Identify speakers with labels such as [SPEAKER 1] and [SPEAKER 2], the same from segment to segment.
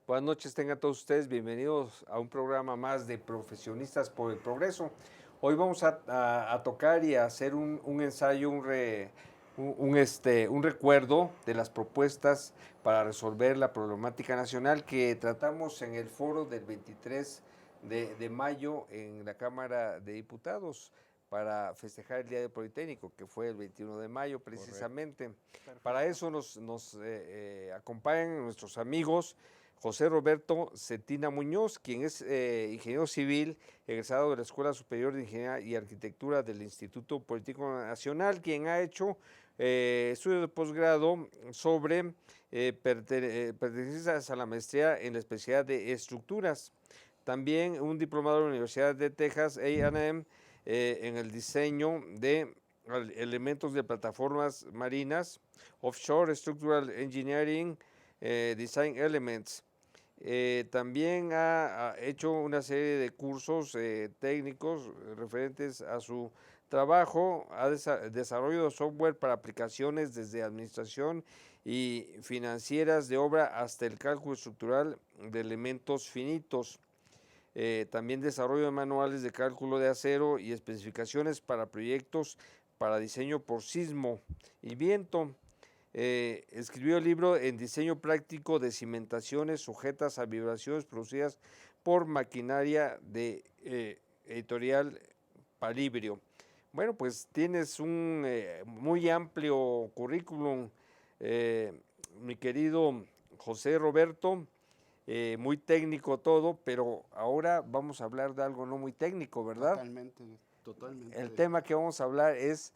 [SPEAKER 1] Buenas noches, tengan todos ustedes bienvenidos a un programa más de Profesionistas por el Progreso. Hoy vamos a tocar y a hacer un ensayo, un recuerdo de las propuestas para resolver la problemática nacional que tratamos en el foro del 23 de mayo en la Cámara de Diputados para festejar el Día del Politécnico, que fue el 21 de mayo precisamente. Correcto. Para eso nos acompañan nuestros amigos José Roberto Cetina Muñoz, quien es ingeniero civil, egresado de la Escuela Superior de Ingeniería y Arquitectura del Instituto Politécnico Nacional, quien ha hecho estudios de posgrado sobre pertenencias a la maestría en la especialidad de estructuras. También un diplomado de la Universidad de Texas, A&M, en el diseño de elementos de plataformas marinas, Offshore Structural Engineering, Design Elements. También ha hecho una serie de cursos técnicos referentes a su trabajo, desarrollo de software para aplicaciones desde administración y financieras de obra hasta el cálculo estructural de elementos finitos. También desarrollo de manuales de cálculo de acero y especificaciones para proyectos para diseño por sismo y viento. Escribió el libro en diseño práctico de cimentaciones sujetas a vibraciones producidas por maquinaria de editorial Palibrio. Bueno, pues tienes un muy amplio currículum, mi querido José Roberto, muy técnico todo, pero ahora vamos a hablar de algo no muy técnico, ¿verdad?
[SPEAKER 2] Totalmente.
[SPEAKER 1] El tema que vamos a hablar es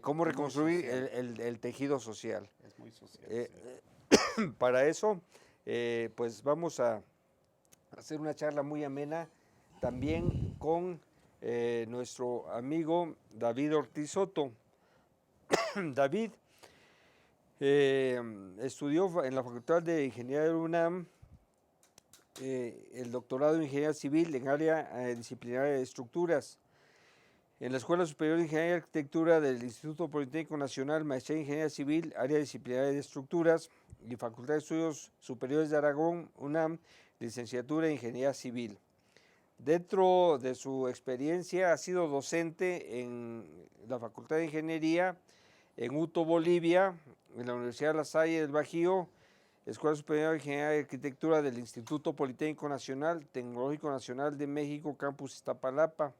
[SPEAKER 1] cómo reconstruir el tejido social.
[SPEAKER 2] Es muy social.
[SPEAKER 1] Para eso, pues vamos a hacer una charla muy amena también con nuestro amigo David Ortiz Soto. David estudió en la Facultad de Ingeniería de UNAM el doctorado en Ingeniería Civil en área disciplinaria de estructuras. En la Escuela Superior de Ingeniería y Arquitectura del Instituto Politécnico Nacional, maestría en Ingeniería Civil, área disciplinaria de estructuras, y Facultad de Estudios Superiores de Aragón, UNAM, licenciatura en Ingeniería Civil. Dentro de su experiencia ha sido docente en la Facultad de Ingeniería, en UTO Bolivia, en la Universidad de La Salle del Bajío, Escuela Superior de Ingeniería y Arquitectura del Instituto Politécnico Nacional, Tecnológico Nacional de México, Campus Iztapalapa.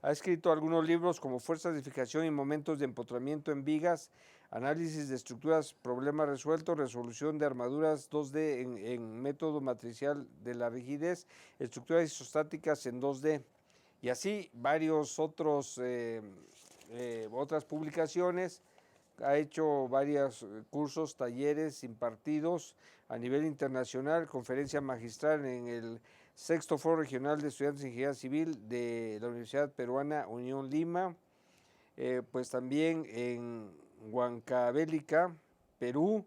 [SPEAKER 1] Ha escrito algunos libros como Fuerzas de Fijación y Momentos de Empotramiento en Vigas, Análisis de Estructuras, Problemas Resueltos, Resolución de Armaduras 2D en Método Matricial de la Rigidez, Estructuras Isostáticas en 2D. Y así varios otras publicaciones. Ha hecho varios cursos, talleres impartidos a nivel internacional, conferencia magistral en el Sexto Foro Regional de Estudiantes de Ingeniería Civil de la Universidad Peruana Unión Lima, pues también en Huancavelica, Perú,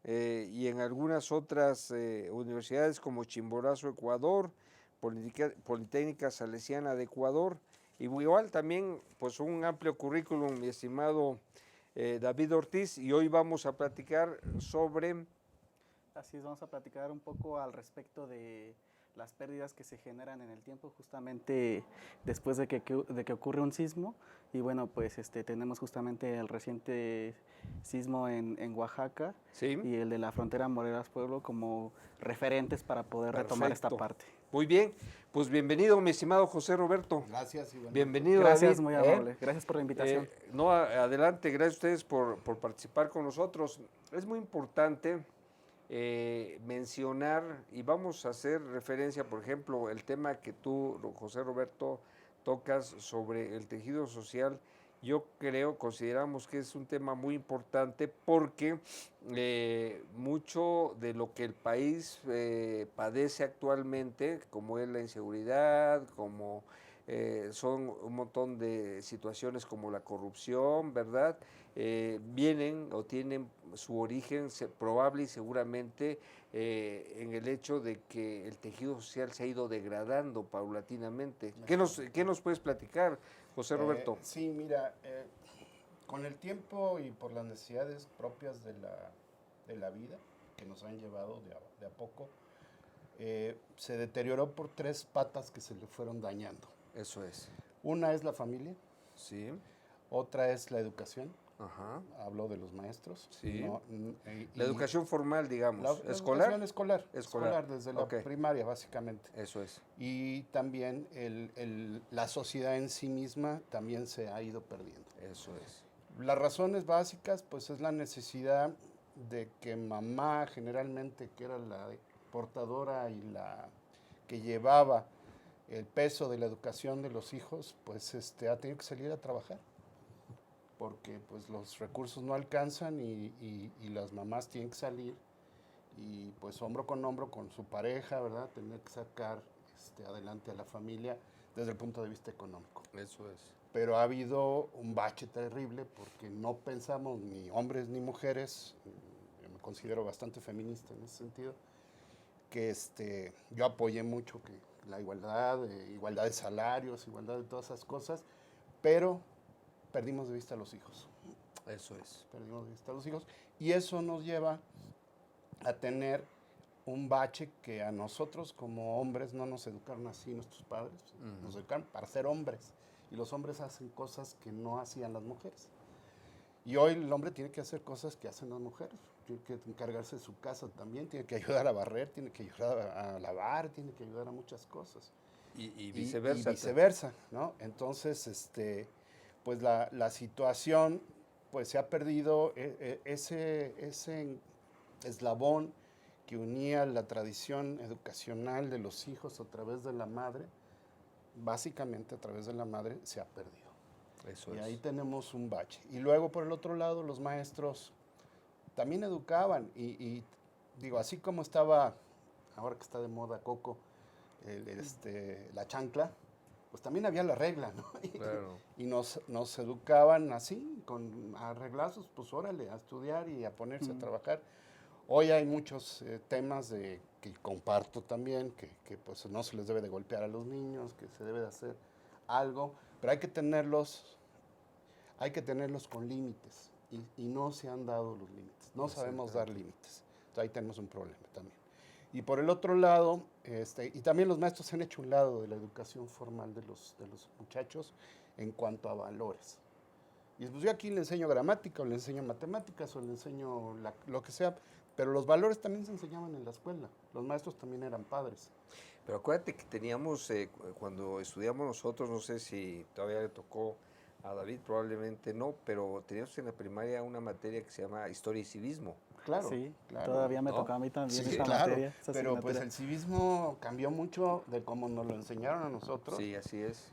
[SPEAKER 1] y en algunas otras universidades como Chimborazo, Ecuador, Politécnica Salesiana de Ecuador, y igual también pues un amplio currículum, mi estimado David Ortiz, y hoy vamos a platicar sobre...
[SPEAKER 2] Así es, vamos a platicar un poco al respecto de las pérdidas que se generan en el tiempo justamente después de que ocurre un sismo. Y bueno, pues tenemos justamente el reciente sismo en Oaxaca,
[SPEAKER 1] ¿Sí?
[SPEAKER 2] Y el de la frontera Moreras-Pueblo como referentes para poder retomar esta parte.
[SPEAKER 1] Muy bien, pues bienvenido, mi estimado José Roberto.
[SPEAKER 3] Gracias, Iván.
[SPEAKER 1] Bienvenido,
[SPEAKER 2] Gracias,
[SPEAKER 1] David.
[SPEAKER 2] muy amable. Gracias por la invitación.
[SPEAKER 1] No, adelante, gracias a ustedes por participar con nosotros. Es muy importante mencionar, y vamos a hacer referencia, por ejemplo, el tema que tú, José Roberto, tocas sobre el tejido social. Yo consideramos que es un tema muy importante porque mucho de lo que el país padece actualmente, como es la inseguridad, como son un montón de situaciones como la corrupción, ¿verdad? Vienen o tienen su origen probable y seguramente en el hecho de que el tejido social se ha ido degradando paulatinamente. ¿Qué nos puedes platicar, José Roberto?
[SPEAKER 3] Sí, mira, con el tiempo y por las necesidades propias de la vida, que nos han llevado de a poco, se deterioró por 3 patas que se le fueron dañando.
[SPEAKER 1] Eso es.
[SPEAKER 3] Una es la familia,
[SPEAKER 1] Sí.
[SPEAKER 3] otra es la educación,
[SPEAKER 1] Ajá.
[SPEAKER 3] hablo de los maestros.
[SPEAKER 1] Sí.
[SPEAKER 3] Y
[SPEAKER 1] La educación formal, digamos.
[SPEAKER 3] la
[SPEAKER 1] ¿Escolar?
[SPEAKER 3] educación escolar, desde la
[SPEAKER 1] Ok.
[SPEAKER 3] primaria, básicamente.
[SPEAKER 1] Eso es.
[SPEAKER 3] Y también la sociedad en sí misma también se ha ido perdiendo.
[SPEAKER 1] Eso es.
[SPEAKER 3] Las razones básicas, pues es la necesidad de que mamá, generalmente, que era la portadora y la que llevaba el peso de la educación de los hijos, pues ha tenido que salir a trabajar, porque pues los recursos no alcanzan y las mamás tienen que salir y pues hombro con hombro con su pareja, ¿verdad? Tener que sacar adelante a la familia desde el punto de vista económico.
[SPEAKER 1] Eso es.
[SPEAKER 3] Pero ha habido un bache terrible porque no pensamos ni hombres ni mujeres, yo me considero bastante feminista en ese sentido, que yo apoyé mucho que la igualdad de salarios, igualdad de todas esas cosas, pero perdimos de vista a los hijos.
[SPEAKER 1] Eso es.
[SPEAKER 3] Perdimos de vista a los hijos y eso nos lleva a tener un bache que a nosotros como hombres no nos educaron así nuestros padres, nos educaron para ser hombres y los hombres hacen cosas que no hacían las mujeres. Y hoy el hombre tiene que hacer cosas que hacen las mujeres, tiene que encargarse de su casa también, tiene que ayudar a barrer, tiene que ayudar a lavar, tiene que ayudar a muchas cosas.
[SPEAKER 1] Y viceversa.
[SPEAKER 3] Y viceversa, ¿no? Entonces, pues la situación, pues se ha perdido ese eslabón que unía la tradición educacional de los hijos a través de la madre, básicamente a través de la madre, se ha perdido.
[SPEAKER 1] Eso
[SPEAKER 3] Y
[SPEAKER 1] es.
[SPEAKER 3] ahí tenemos un bache. Y luego, por el otro lado, los maestros también educaban. Y digo, así como estaba, ahora que está de moda Coco, la chancla, pues también había la regla, ¿no?
[SPEAKER 1] Claro.
[SPEAKER 3] Y nos educaban así, con arreglazos, pues órale, a estudiar y a ponerse a trabajar. Hoy hay muchos temas que comparto también, que pues no se les debe de golpear a los niños, que se debe de hacer algo, pero hay que tenerlos con límites y no se han dado los límites, no sabemos dar límites. Entonces ahí tenemos un problema también. Y por el otro lado, y también los maestros se han hecho un lado de la educación formal de los muchachos en cuanto a valores. Y pues yo aquí le enseño gramática, o le enseño matemáticas, o le enseño lo que sea, pero los valores también se enseñaban en la escuela. Los maestros también eran padres.
[SPEAKER 1] Pero acuérdate que teníamos, cuando estudiamos nosotros, no sé si todavía le tocó a David, probablemente no, pero teníamos en la primaria una materia que se llama Historia y Civismo.
[SPEAKER 3] Claro,
[SPEAKER 2] Sí,
[SPEAKER 3] claro.
[SPEAKER 2] todavía me
[SPEAKER 1] ¿No?
[SPEAKER 2] tocó a mí también
[SPEAKER 3] Sí,
[SPEAKER 2] esa
[SPEAKER 3] claro,
[SPEAKER 2] materia, esa
[SPEAKER 3] pero pues
[SPEAKER 2] asignatura.
[SPEAKER 3] el civismo cambió mucho de cómo nos lo enseñaron a nosotros.
[SPEAKER 1] Sí, así es.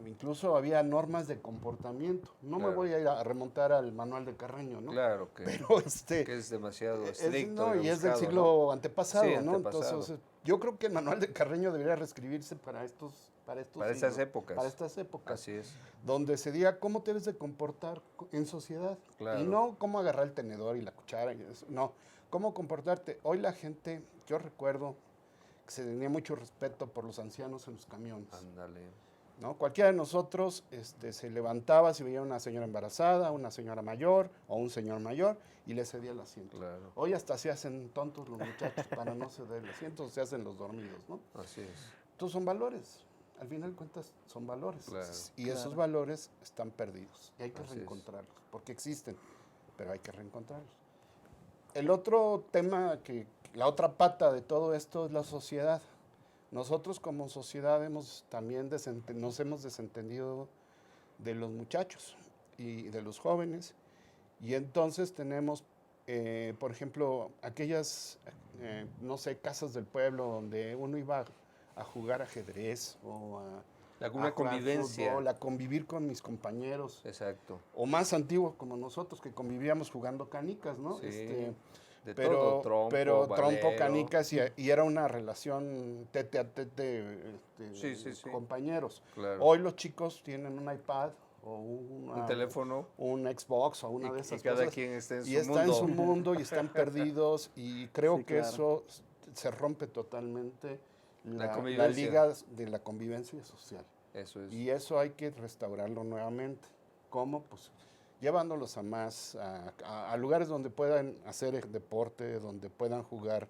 [SPEAKER 3] Incluso había normas de comportamiento. No me voy a ir a remontar al manual de Carreño, ¿no?
[SPEAKER 1] Claro que,
[SPEAKER 3] Pero
[SPEAKER 1] que es demasiado estricto.
[SPEAKER 3] no, y es del
[SPEAKER 1] rebuscado,
[SPEAKER 3] siglo
[SPEAKER 1] ¿no?
[SPEAKER 3] antepasado,
[SPEAKER 1] Sí,
[SPEAKER 3] ¿no?
[SPEAKER 1] antepasado.
[SPEAKER 3] Entonces, yo creo que el manual de Carreño debería reescribirse para
[SPEAKER 1] estas épocas.
[SPEAKER 3] Para estas épocas.
[SPEAKER 1] Así es.
[SPEAKER 3] Donde se diga cómo te debes de comportar en sociedad.
[SPEAKER 1] Claro.
[SPEAKER 3] Y no cómo agarrar el tenedor y la cuchara. Y eso, no, cómo comportarte. Hoy la gente, yo recuerdo que se tenía mucho respeto por los ancianos en los camiones.
[SPEAKER 1] Ándale.
[SPEAKER 3] ¿No? Cualquiera de nosotros se levantaba si veía una señora embarazada, una señora mayor o un señor mayor y le cedía el asiento.
[SPEAKER 1] Claro.
[SPEAKER 3] Hoy hasta se hacen tontos los muchachos para no ceder el asiento, se hacen los dormidos, ¿no?
[SPEAKER 1] Así es.
[SPEAKER 3] Entonces son valores, al final de cuentas son valores.
[SPEAKER 1] Claro.
[SPEAKER 3] Y esos valores están perdidos y hay que
[SPEAKER 1] Así es.
[SPEAKER 3] reencontrarlos, porque existen, pero hay que reencontrarlos. El otro tema, la otra pata de todo esto es la sociedad. Nosotros como sociedad también nos hemos desentendido de los muchachos y de los jóvenes. Y entonces tenemos, por ejemplo, aquellas, no sé, casas del pueblo donde uno iba a jugar ajedrez o a
[SPEAKER 1] Una
[SPEAKER 3] jugar
[SPEAKER 1] convivencia.
[SPEAKER 3] fútbol, a convivir con mis compañeros.
[SPEAKER 1] Exacto.
[SPEAKER 3] O más antiguos como nosotros, que convivíamos jugando canicas, ¿no?
[SPEAKER 1] Sí. De
[SPEAKER 3] Pero
[SPEAKER 1] todo,
[SPEAKER 3] trompo,
[SPEAKER 1] valero.
[SPEAKER 3] canicas, y era una relación tete a tete,
[SPEAKER 1] Sí.
[SPEAKER 3] compañeros.
[SPEAKER 1] Claro.
[SPEAKER 3] Hoy los chicos tienen un iPad o
[SPEAKER 1] Un teléfono.
[SPEAKER 3] un Xbox o una de esas
[SPEAKER 1] y cada
[SPEAKER 3] cosas.
[SPEAKER 1] quien está en su
[SPEAKER 3] Y está
[SPEAKER 1] mundo.
[SPEAKER 3] en su mundo y están perdidos y creo
[SPEAKER 2] Sí,
[SPEAKER 3] que
[SPEAKER 2] claro.
[SPEAKER 3] eso se rompe totalmente la
[SPEAKER 1] convivencia.
[SPEAKER 3] liga de la convivencia social.
[SPEAKER 1] Eso es.
[SPEAKER 3] Y eso hay que restaurarlo nuevamente. ¿Cómo? Pues llevándolos a lugares donde puedan hacer deporte, donde puedan jugar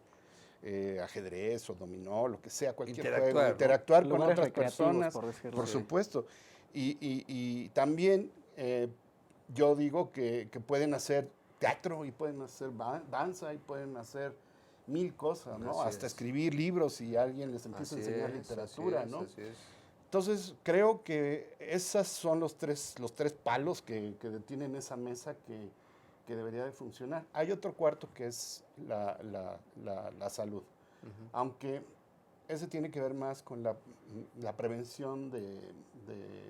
[SPEAKER 3] ajedrez o dominó, lo que sea, cualquier juego,
[SPEAKER 1] ¿no?
[SPEAKER 3] interactuar con
[SPEAKER 2] Lugares
[SPEAKER 3] otras
[SPEAKER 2] recreativos,
[SPEAKER 3] personas,
[SPEAKER 2] por decirlo.
[SPEAKER 3] por
[SPEAKER 1] Sí.
[SPEAKER 3] supuesto. Y también yo digo que pueden hacer teatro y pueden hacer danza y pueden hacer 1000 cosas, ¿no?
[SPEAKER 1] Así
[SPEAKER 3] Hasta
[SPEAKER 1] es.
[SPEAKER 3] escribir libros y alguien les empieza a enseñar literatura,
[SPEAKER 1] así es,
[SPEAKER 3] ¿no?
[SPEAKER 1] así es.
[SPEAKER 3] Entonces, creo que esos son los tres palos que detienen esa mesa que debería de funcionar. Hay otro cuarto que es la salud, aunque ese tiene que ver más con la prevención de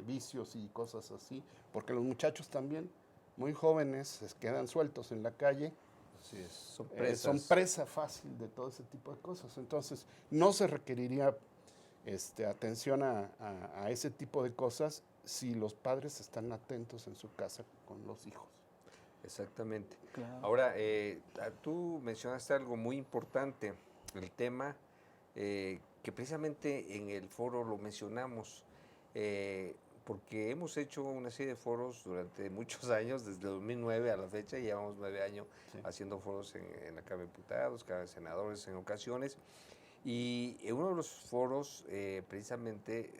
[SPEAKER 3] vicios y cosas así, porque los muchachos también, muy jóvenes, se quedan sueltos en la calle.
[SPEAKER 1] Así es. Son
[SPEAKER 3] Son presa fácil de todo ese tipo de cosas. Entonces, no se requeriría atención a ese tipo de cosas si los padres están atentos en su casa con los hijos.
[SPEAKER 1] Exactamente.
[SPEAKER 2] Claro.
[SPEAKER 1] Ahora, tú mencionaste algo muy importante, el tema que precisamente en el foro lo mencionamos, porque hemos hecho una serie de foros durante muchos años, desde 2009 a la fecha, llevamos 9 años
[SPEAKER 3] Sí.
[SPEAKER 1] haciendo foros en la Cámara de Diputados, Cámara de Senadores en ocasiones, y en uno de los foros precisamente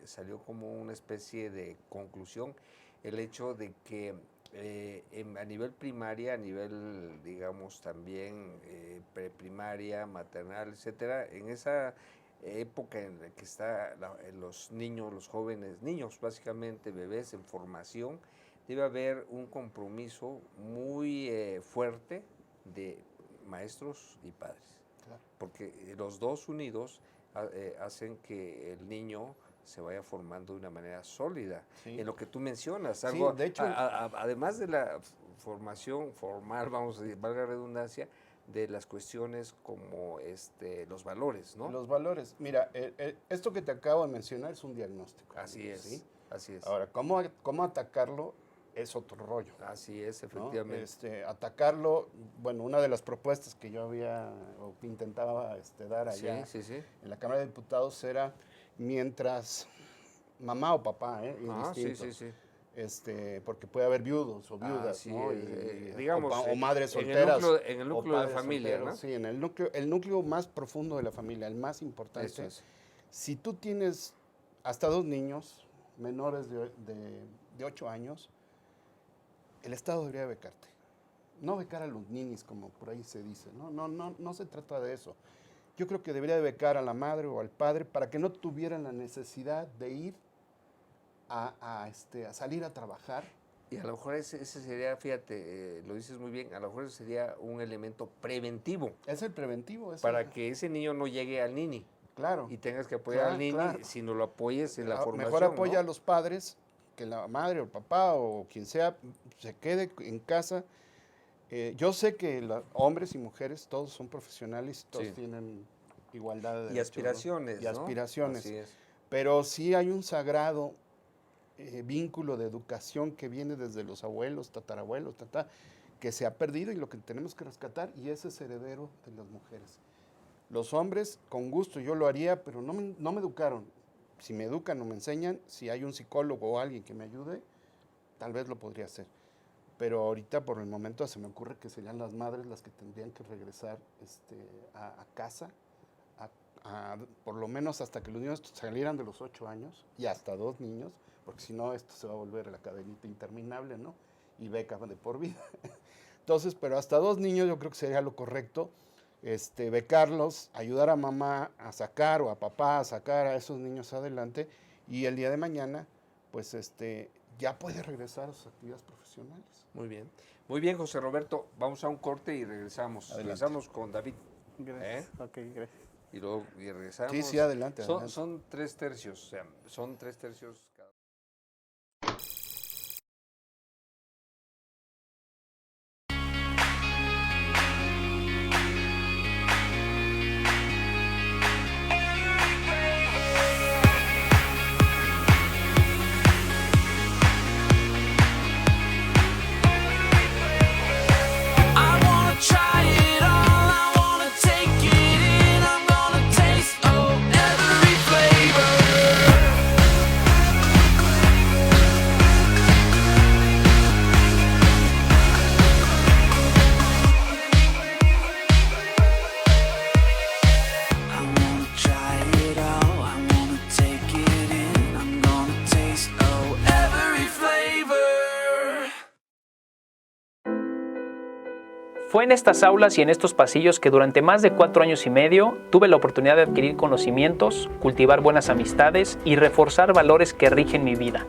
[SPEAKER 1] salió como una especie de conclusión el hecho de que a nivel primaria, a nivel, digamos, también preprimaria, maternal, etcétera, en esa época en la que están los niños, los jóvenes, niños básicamente, bebés en formación, debe haber un compromiso muy fuerte de maestros y padres,
[SPEAKER 3] Claro.
[SPEAKER 1] porque los dos unidos hacen que el niño se vaya formando de una manera sólida.
[SPEAKER 3] Sí.
[SPEAKER 1] En lo que tú mencionas,
[SPEAKER 3] Sí,
[SPEAKER 1] algo,
[SPEAKER 3] de hecho,
[SPEAKER 1] además de la formación formal, vamos a decir, valga la redundancia, de las cuestiones como los valores, ¿no?
[SPEAKER 3] Los valores. Mira, esto que te acabo de mencionar es un diagnóstico.
[SPEAKER 1] Así es,
[SPEAKER 3] ¿sí?
[SPEAKER 1] así es.
[SPEAKER 3] Ahora, ¿cómo atacarlo? Es otro rollo.
[SPEAKER 1] Así es,
[SPEAKER 3] ¿no?
[SPEAKER 1] efectivamente.
[SPEAKER 3] Atacarlo, bueno, una de las propuestas que yo intentaba dar allá
[SPEAKER 1] Sí, sí, sí.
[SPEAKER 3] en la Cámara de Diputados era mientras mamá o papá,
[SPEAKER 1] Sí,
[SPEAKER 3] indistinto,
[SPEAKER 1] sí, sí.
[SPEAKER 3] porque puede haber viudos o viudas,
[SPEAKER 1] sí,
[SPEAKER 3] ¿no?
[SPEAKER 1] digamos,
[SPEAKER 3] o madres
[SPEAKER 1] en el
[SPEAKER 3] solteras.
[SPEAKER 1] en el núcleo
[SPEAKER 3] o
[SPEAKER 1] de
[SPEAKER 3] padres
[SPEAKER 1] familia,
[SPEAKER 3] solteros,
[SPEAKER 1] ¿no?
[SPEAKER 3] Sí, en el núcleo más profundo de la familia, el más importante.
[SPEAKER 1] Eso es.
[SPEAKER 3] Si tú tienes hasta 2 niños menores de 8 años, el Estado debería becarte. No becar a los ninis, como por ahí se dice, no se trata de eso. Yo creo que debería de becar a la madre o al padre para que no tuvieran la necesidad de ir a salir a trabajar.
[SPEAKER 1] Y a lo mejor ese sería, fíjate, lo dices muy bien, a lo mejor ese sería un elemento preventivo
[SPEAKER 3] Es el preventivo.
[SPEAKER 1] para que ese niño no llegue al nini
[SPEAKER 3] Claro.
[SPEAKER 1] y tengas que apoyar al nini,
[SPEAKER 3] Claro.
[SPEAKER 1] sino lo apoyes en la formación.
[SPEAKER 3] Mejor apoya
[SPEAKER 1] ¿no?
[SPEAKER 3] a los padres, que la madre o el papá o quien sea se quede en casa. Yo sé que hombres y mujeres todos son profesionales, todos
[SPEAKER 1] Sí.
[SPEAKER 3] tienen igualdad de derechos,
[SPEAKER 1] Y
[SPEAKER 3] ¿no?
[SPEAKER 1] aspiraciones.
[SPEAKER 3] Y
[SPEAKER 1] ¿no?
[SPEAKER 3] aspiraciones.
[SPEAKER 1] Así es.
[SPEAKER 3] Pero sí hay un sagrado vínculo de educación que viene desde los abuelos, tatarabuelos, que se ha perdido y lo que tenemos que rescatar, y ese es heredero de las mujeres. Los hombres, con gusto, yo lo haría, pero no me educaron. Si me educan o me enseñan, si hay un psicólogo o alguien que me ayude, tal vez lo podría hacer. Pero ahorita, por el momento, se me ocurre que serían las madres las que tendrían que regresar a casa, por lo menos hasta que los niños salieran de los 8 años, y hasta 2 niños, porque si no, esto se va a volver la cadenita interminable, ¿no? Y beca de por vida. Entonces, pero hasta 2 niños yo creo que sería lo correcto, becarlos, ayudar a mamá a sacar o a papá a sacar a esos niños adelante, y el día de mañana, pues ya puede regresar a sus actividades profesionales.
[SPEAKER 1] Muy bien, José Roberto, vamos a un corte y regresamos.
[SPEAKER 3] Adelante.
[SPEAKER 1] Regresamos con David.
[SPEAKER 2] Gracias. Ok, gracias.
[SPEAKER 1] Y luego regresamos.
[SPEAKER 3] Sí, adelante.
[SPEAKER 1] Son 3 tercios, o sea, son 3 tercios cada.
[SPEAKER 4] I wanna try it all, I wanna take it in, I'm gonna taste every flavor.
[SPEAKER 5] Fue en estas aulas y en estos pasillos que durante más de 4 años y medio tuve la oportunidad de adquirir conocimientos, cultivar buenas amistades y reforzar valores que rigen mi vida.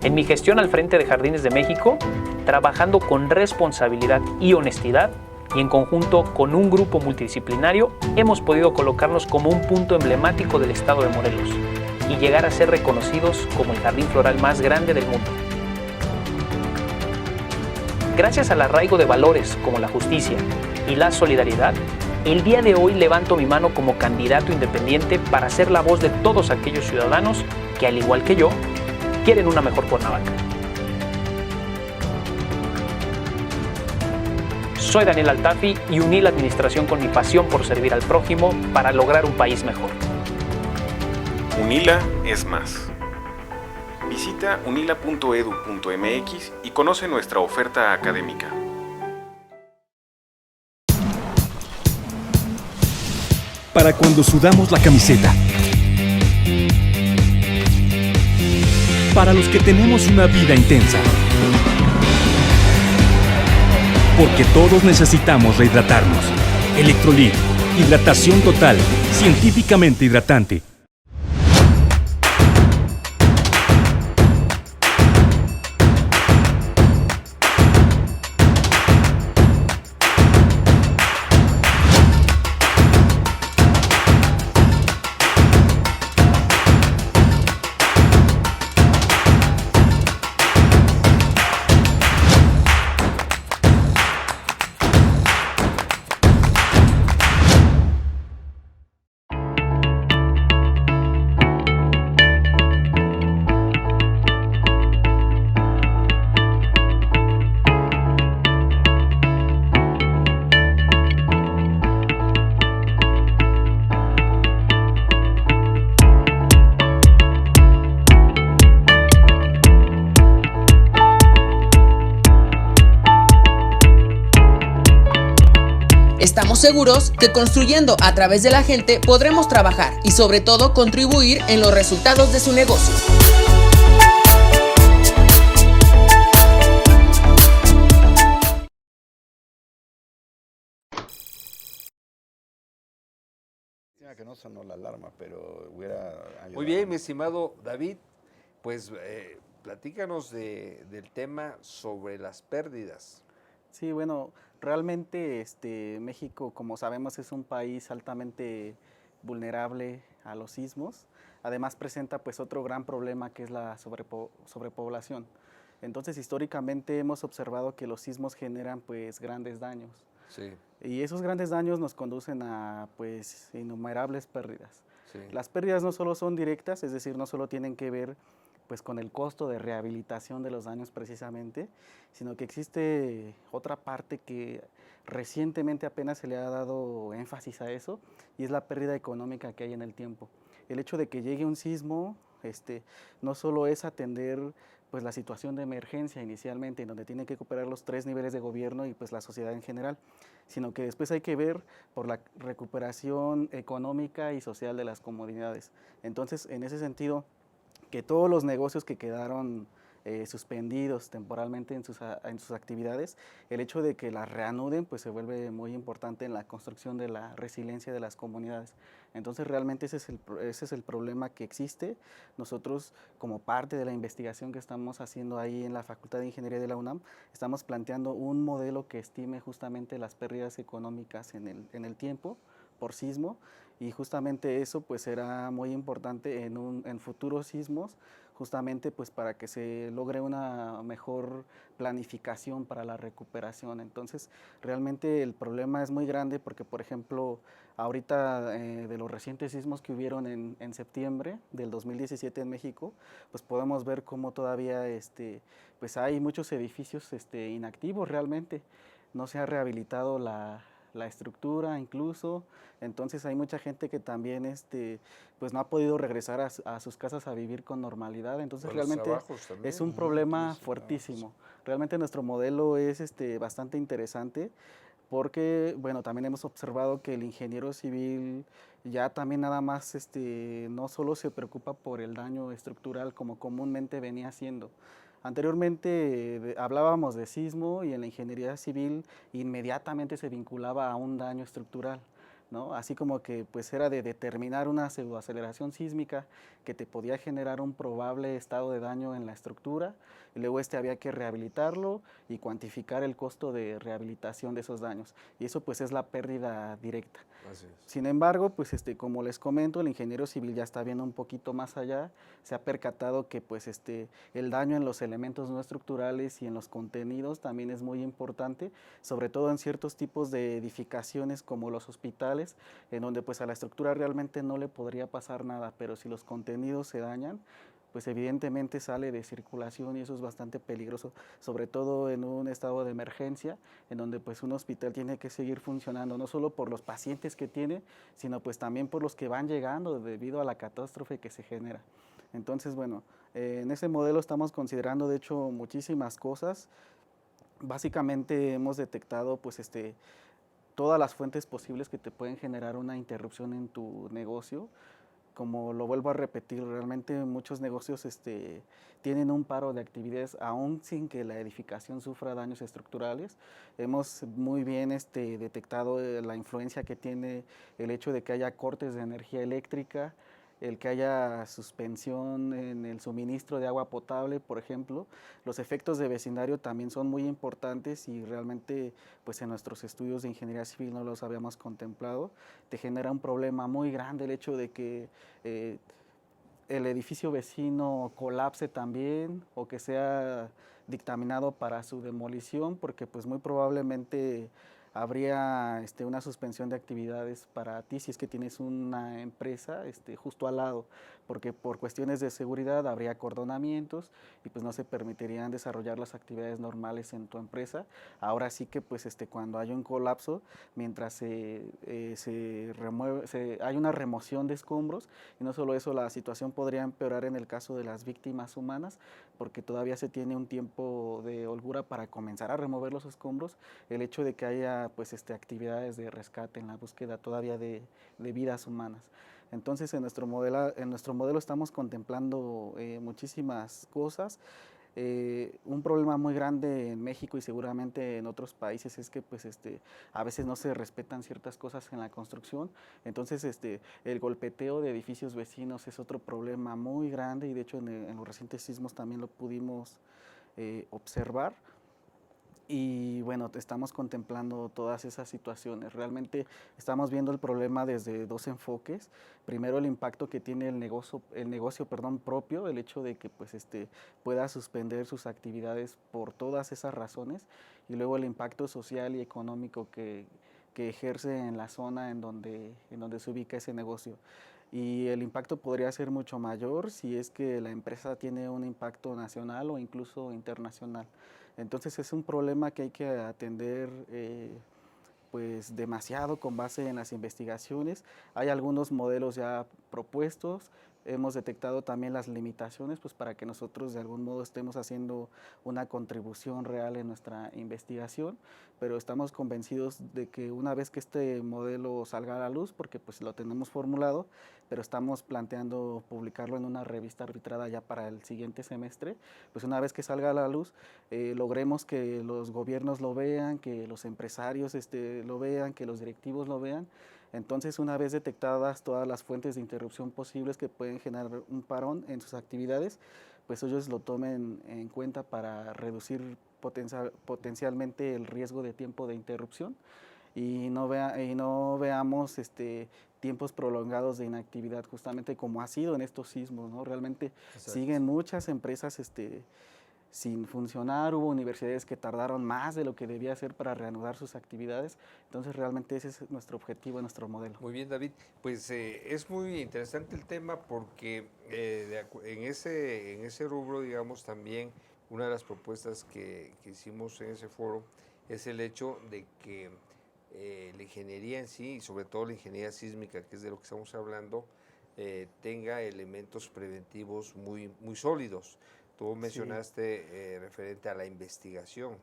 [SPEAKER 5] En mi gestión al frente de Jardines de México, trabajando con responsabilidad y honestidad, y en conjunto con un grupo multidisciplinario, hemos podido colocarnos como un punto emblemático del estado de Morelos y llegar a ser reconocidos como el jardín floral más grande del mundo. Gracias al arraigo de valores como la justicia y la solidaridad, el día de hoy levanto mi mano como candidato independiente para ser la voz de todos aquellos ciudadanos que, al igual que yo, quieren una mejor Cuernavaca. Soy Daniel Altafi y uní la administración con mi pasión por servir al prójimo para lograr un país mejor.
[SPEAKER 6] UNILA es más. Visita unila.edu.mx y conoce nuestra oferta académica.
[SPEAKER 7] Para cuando sudamos la camiseta. Para los que tenemos una vida intensa. Porque todos necesitamos rehidratarnos. Electrolit, hidratación total, científicamente hidratante.
[SPEAKER 8] Estamos seguros que construyendo a través de la gente podremos trabajar y sobre todo contribuir en los resultados de su negocio.
[SPEAKER 3] Que no sonó la alarma, pero hubiera ayudado.
[SPEAKER 1] Muy bien, mi estimado David, pues platícanos del tema sobre las pérdidas.
[SPEAKER 2] Sí, bueno, realmente México, como sabemos, es un país altamente vulnerable a los sismos. Además presenta pues otro gran problema que es la sobrepoblación. Entonces, históricamente hemos observado que los sismos generan pues grandes daños.
[SPEAKER 1] Sí.
[SPEAKER 2] Y esos grandes daños nos conducen a pues innumerables pérdidas.
[SPEAKER 1] Sí.
[SPEAKER 2] Las pérdidas no solo son directas, es decir, no solo tienen que ver pues con el costo de rehabilitación de los daños precisamente, sino que existe otra parte que recientemente apenas se le ha dado énfasis a eso, y es la pérdida económica que hay en el tiempo. El hecho de que llegue un sismo no solo es atender pues la situación de emergencia inicialmente, en donde tienen que cooperar los 3 niveles de gobierno y pues la sociedad en general, sino que después hay que ver por la recuperación económica y social de las comunidades. Entonces, en ese sentido, que todos los negocios que quedaron suspendidos temporalmente en sus actividades, el hecho de que las reanuden pues se vuelve muy importante en la construcción de la resiliencia de las comunidades. Entonces realmente ese es el problema que existe. Nosotros, como parte de la investigación que estamos haciendo ahí en la Facultad de Ingeniería de la UNAM, estamos planteando un modelo que estime justamente las pérdidas económicas en el tiempo por sismo, y justamente eso pues será muy importante en futuros sismos, justamente pues para que se logre una mejor planificación para la recuperación. Entonces realmente el problema es muy grande porque, por ejemplo, ahorita de los recientes sismos que hubieron en septiembre del 2017 en México, pues podemos ver cómo todavía pues hay muchos edificios inactivos realmente. No se ha rehabilitado la estructura incluso. Entonces hay mucha gente que también pues no ha podido regresar a sus casas a vivir con normalidad. Entonces realmente es un problema fuertísimo. Realmente nuestro modelo es bastante interesante, porque bueno, también hemos observado que el ingeniero civil ya también nada más no solo se preocupa por el daño estructural como comúnmente venía haciendo. Anteriormente hablábamos de sismo y en la ingeniería civil inmediatamente se vinculaba a un daño estructural, ¿no? Así como que pues era de determinar una pseudoaceleración sísmica que te podía generar un probable estado de daño en la estructura, y luego había que rehabilitarlo y cuantificar el costo de rehabilitación de esos daños, y eso pues es la pérdida directa.
[SPEAKER 1] Así es.
[SPEAKER 2] Sin embargo, pues como les comento, el ingeniero civil ya está viendo un poquito más allá, se ha percatado que pues el daño en los elementos no estructurales y en los contenidos también es muy importante, sobre todo en ciertos tipos de edificaciones como los hospitales, en donde pues a la estructura realmente no le podría pasar nada, pero si los contenidos se dañan, pues evidentemente sale de circulación y eso es bastante peligroso, sobre todo en un estado de emergencia, en donde pues un hospital tiene que seguir funcionando, no solo por los pacientes que tiene, sino pues también por los que van llegando debido a la catástrofe que se genera. Entonces, bueno, en ese modelo estamos considerando de hecho muchísimas cosas. Básicamente hemos detectado pues todas las fuentes posibles que te pueden generar una interrupción en tu negocio. Como lo vuelvo a repetir, realmente muchos negocios tienen un paro de actividades aún sin que la edificación sufra daños estructurales. Hemos muy bien detectado la influencia que tiene el hecho de que haya cortes de energía eléctrica, el que haya suspensión en el suministro de agua potable, por ejemplo. Los efectos de vecindario también son muy importantes y realmente pues en nuestros estudios de ingeniería civil no los habíamos contemplado. Te genera un problema muy grande el hecho de que el edificio vecino colapse también o que sea dictaminado para su demolición, porque pues muy probablemente habría una suspensión de actividades para ti si es que tienes una empresa justo al lado, porque por cuestiones de seguridad habría acordonamientos y pues no se permitirían desarrollar las actividades normales en tu empresa. Ahora sí que pues cuando hay un colapso, mientras hay una remoción de escombros, y no solo eso, la situación podría empeorar en el caso de las víctimas humanas, porque todavía se tiene un tiempo de holgura para comenzar a remover los escombros. El hecho de que haya pues actividades de rescate en la búsqueda todavía de vidas humanas. Entonces en nuestro modelo estamos contemplando muchísimas cosas. Un problema muy grande en México y seguramente en otros países es que pues a veces no se respetan ciertas cosas en la construcción. Entonces el golpeteo de edificios vecinos es otro problema muy grande y de hecho en los recientes sismos también lo pudimos observar. Y bueno, estamos contemplando todas esas situaciones. Realmente estamos viendo el problema desde dos enfoques. Primero, el impacto que tiene el negocio propio, el hecho de que pues, pueda suspender sus actividades por todas esas razones. Y luego el impacto social y económico que ejerce en la zona en donde se ubica ese negocio. Y el impacto podría ser mucho mayor si es que la empresa tiene un impacto nacional o incluso internacional. Entonces es un problema que hay que atender pues demasiado con base en las investigaciones. Hay algunos modelos ya propuestos. Hemos detectado también las limitaciones pues para que nosotros de algún modo estemos haciendo una contribución real en nuestra investigación, pero estamos convencidos de que una vez que este modelo salga a la luz, porque pues lo tenemos formulado, pero estamos planteando publicarlo en una revista arbitrada ya para el siguiente semestre, pues una vez que salga a la luz, logremos que los gobiernos lo vean, que los empresarios lo vean, que los directivos lo vean. Entonces, una vez detectadas todas las fuentes de interrupción posibles que pueden generar un parón en sus actividades, pues ellos lo tomen en cuenta para reducir potencialmente el riesgo de tiempo de interrupción y no veamos tiempos prolongados de inactividad, justamente como ha sido en estos sismos, ¿no? Realmente
[SPEAKER 1] Exacto.
[SPEAKER 2] siguen muchas empresas sin funcionar, hubo universidades que tardaron más de lo que debía ser para reanudar sus actividades, entonces realmente ese es nuestro objetivo, nuestro modelo.
[SPEAKER 1] Muy bien, David. Pues es muy interesante el tema porque en ese rubro, digamos, también una de las propuestas que hicimos en ese foro es el hecho de que la ingeniería en sí, y sobre todo la ingeniería sísmica, que es de lo que estamos hablando, tenga elementos preventivos muy, muy sólidos. Tú mencionaste referente a la investigación,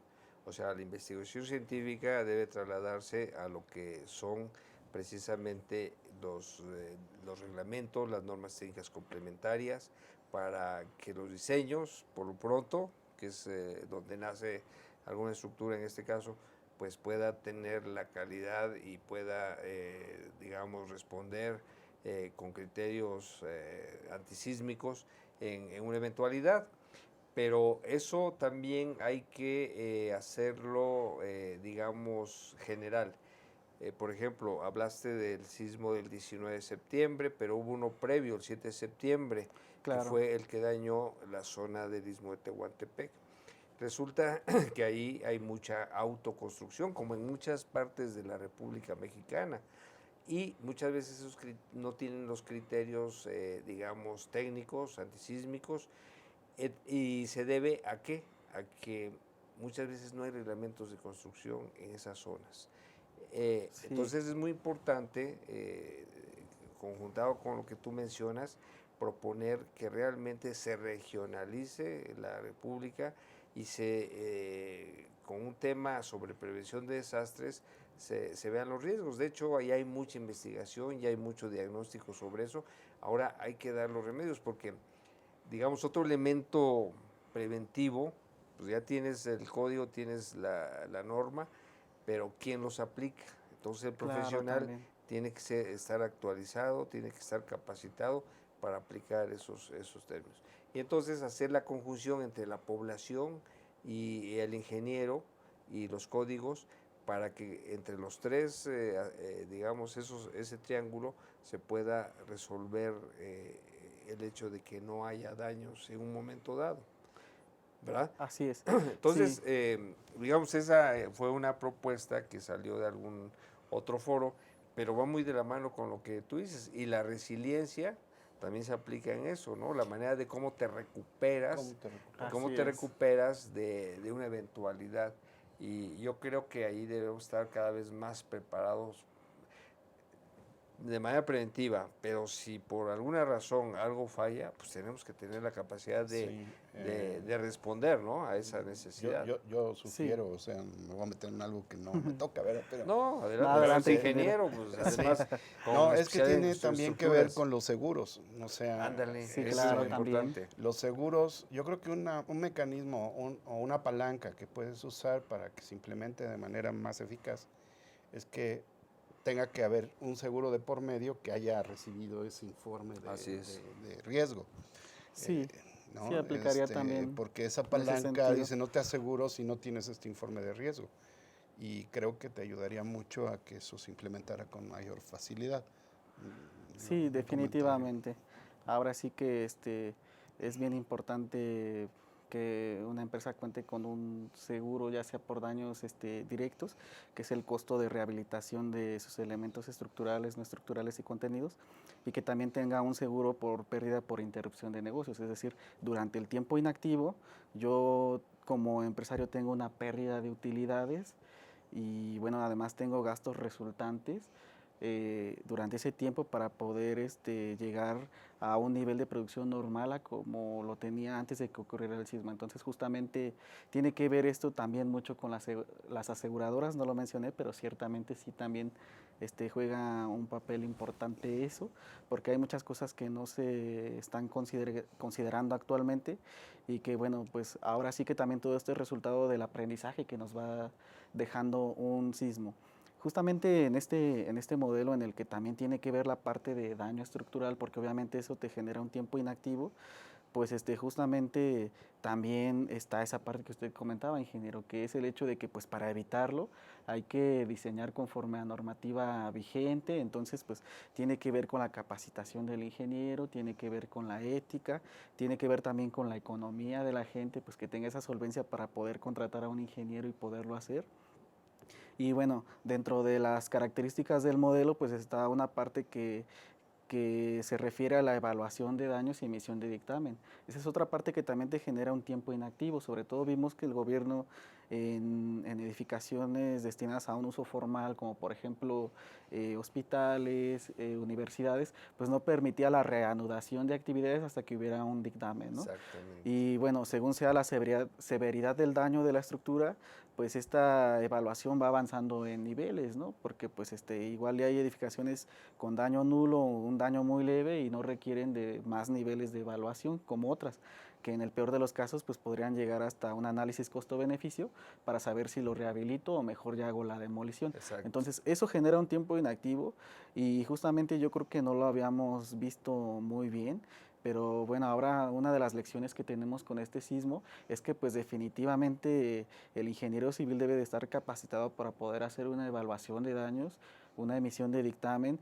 [SPEAKER 1] o sea, la investigación científica debe trasladarse a lo que son precisamente los reglamentos, las normas técnicas complementarias, para que los diseños, por lo pronto, que es donde nace alguna estructura en este caso, pues pueda tener la calidad y pueda, digamos, responder con criterios antisísmicos en una eventualidad. Pero eso también hay que hacerlo, digamos, general. Por ejemplo, hablaste del sismo del 19 de septiembre, pero hubo uno previo, el 7 de septiembre,
[SPEAKER 2] Claro.
[SPEAKER 1] que fue el que dañó la zona del Istmo de Tehuantepec. Resulta que ahí hay mucha autoconstrucción, como en muchas partes de la República Mexicana, y muchas veces esos no tienen los criterios, digamos, técnicos, antisísmicos, y se debe ¿a qué? A que muchas veces no hay reglamentos de construcción en esas zonas.
[SPEAKER 2] Sí.
[SPEAKER 1] Entonces es muy importante, conjuntado con lo que tú mencionas, proponer que realmente se regionalice la República y con un tema sobre prevención de desastres se vean los riesgos. De hecho, ahí hay mucha investigación y hay mucho diagnóstico sobre eso. Ahora hay que dar los remedios porque, digamos, otro elemento preventivo, pues ya tienes el código, tienes la norma, pero ¿quién los aplica? Entonces el
[SPEAKER 2] Claro,
[SPEAKER 1] profesional
[SPEAKER 2] también.
[SPEAKER 1] tiene que estar actualizado, tiene que estar capacitado para aplicar esos términos. Y entonces hacer la conjunción entre la población y el ingeniero y los códigos para que entre los tres, digamos, ese triángulo se pueda resolver el hecho de que no haya daños en un momento dado, ¿verdad?
[SPEAKER 2] Así es.
[SPEAKER 1] Entonces,
[SPEAKER 2] Sí.
[SPEAKER 1] digamos, esa fue una propuesta que salió de algún otro foro, pero va muy de la mano con lo que tú dices. Y la resiliencia también se aplica en eso, ¿no? La manera de cómo te recuperas,
[SPEAKER 3] ¿Cómo te recuperas?
[SPEAKER 2] Así es.
[SPEAKER 1] recuperas de una eventualidad. Y yo creo que ahí debemos estar cada vez más preparados de manera preventiva, pero si por alguna razón algo falla, pues tenemos que tener la capacidad
[SPEAKER 3] Sí,
[SPEAKER 1] de responder, ¿no?, a esa necesidad.
[SPEAKER 3] Yo sugiero, o sea, me voy a meter en algo que no me toca, ¿verdad? Pero,
[SPEAKER 1] No, adelante,
[SPEAKER 2] No, adelante,
[SPEAKER 1] ingeniero, pues además. con
[SPEAKER 3] no, es que
[SPEAKER 1] especialidad en
[SPEAKER 3] tiene también que ver
[SPEAKER 1] estructuras.
[SPEAKER 3] con los seguros, o sea,
[SPEAKER 1] Ándale,
[SPEAKER 2] Sí,
[SPEAKER 1] eso
[SPEAKER 2] claro,
[SPEAKER 1] es muy
[SPEAKER 2] también.
[SPEAKER 1] importante.
[SPEAKER 3] los seguros, yo creo que un mecanismo o una palanca que puedes usar para que se implemente de manera más eficaz es que tenga que haber un seguro de por medio que haya recibido ese informe
[SPEAKER 1] Así es.
[SPEAKER 3] de riesgo.
[SPEAKER 2] Sí,
[SPEAKER 3] ¿No?
[SPEAKER 2] sí aplicaría también
[SPEAKER 3] Porque esa
[SPEAKER 2] en ese
[SPEAKER 3] palanca
[SPEAKER 2] sentido.
[SPEAKER 3] dice, no te aseguro si no tienes este informe de riesgo. Y creo que te ayudaría mucho a que eso se implementara con mayor facilidad.
[SPEAKER 2] Sí,
[SPEAKER 3] Un
[SPEAKER 2] definitivamente. Ahora sí que es bien importante que una empresa cuente con un seguro, ya sea por daños directos, que es el costo de rehabilitación de sus elementos estructurales, no estructurales y contenidos, y que también tenga un seguro por pérdida por interrupción de negocios, es decir, durante el tiempo inactivo, yo como empresario tengo una pérdida de utilidades y bueno, además tengo gastos resultantes durante ese tiempo para poder llegar a un nivel de producción normal a como lo tenía antes de que ocurriera el sismo. Entonces justamente tiene que ver esto también mucho con las aseguradoras, no lo mencioné, pero ciertamente sí también juega un papel importante eso, porque hay muchas cosas que no se están considerando actualmente y que bueno, pues ahora sí que también todo esto es resultado del aprendizaje que nos va dejando un sismo. Justamente en este modelo en el que también tiene que ver la parte de daño estructural, porque obviamente eso te genera un tiempo inactivo, pues justamente también está esa parte que usted comentaba, ingeniero, que es el hecho de que pues para evitarlo hay que diseñar conforme a normativa vigente, entonces pues tiene que ver con la capacitación del ingeniero, tiene que ver con la ética, tiene que ver también con la economía de la gente, pues que tenga esa solvencia para poder contratar a un ingeniero y poderlo hacer. Y bueno, dentro de las características del modelo, pues está una parte que se refiere a la evaluación de daños y emisión de dictamen. Esa es otra parte que también te genera un tiempo inactivo. Sobre todo vimos que el gobierno en edificaciones destinadas a un uso formal, como por ejemplo hospitales, universidades, pues no permitía la reanudación de actividades hasta que hubiera un dictamen, ¿no?
[SPEAKER 1] Exactamente.
[SPEAKER 2] Y bueno, según sea la severidad del daño de la estructura, pues esta evaluación va avanzando en niveles, ¿no? Porque pues igual hay edificaciones con daño nulo o un daño muy leve y no requieren de más niveles de evaluación como otras, que en el peor de los casos pues podrían llegar hasta un análisis costo-beneficio para saber si lo rehabilito o mejor ya hago la demolición.
[SPEAKER 1] Exacto.
[SPEAKER 2] Entonces eso genera un tiempo inactivo y justamente yo creo que no lo habíamos visto muy bien. Pero bueno, ahora una de las lecciones que tenemos con este sismo es que pues definitivamente el ingeniero civil debe de estar capacitado para poder hacer una evaluación de daños, una emisión de dictamen.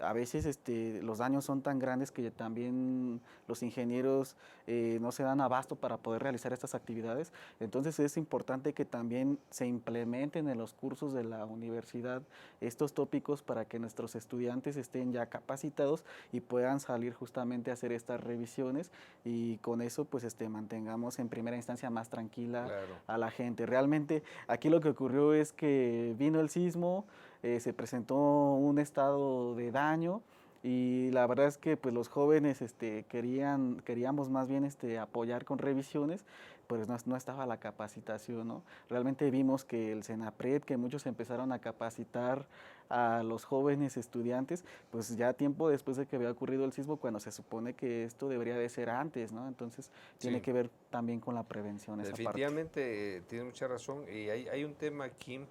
[SPEAKER 2] A veces los daños son tan grandes que también los ingenieros no se dan abasto para poder realizar estas actividades. Entonces es importante que también se implementen en los cursos de la universidad estos tópicos para que nuestros estudiantes estén ya capacitados y puedan salir justamente a hacer estas revisiones y con eso pues mantengamos en primera instancia más tranquila a la gente. Realmente aquí lo que ocurrió es que vino el sismo, se presentó un estado de daño y la verdad es que pues los jóvenes queríamos más bien apoyar con revisiones, pues no estaba la capacitación, ¿no? Realmente vimos que el CENAPRED, que muchos empezaron a capacitar a los jóvenes estudiantes, pues ya tiempo después de que había ocurrido el sismo, cuando se supone que esto debería de ser antes, ¿no? Entonces tiene que ver también con la prevención esa parte.
[SPEAKER 1] Definitivamente tiene mucha razón y hay un tema aquí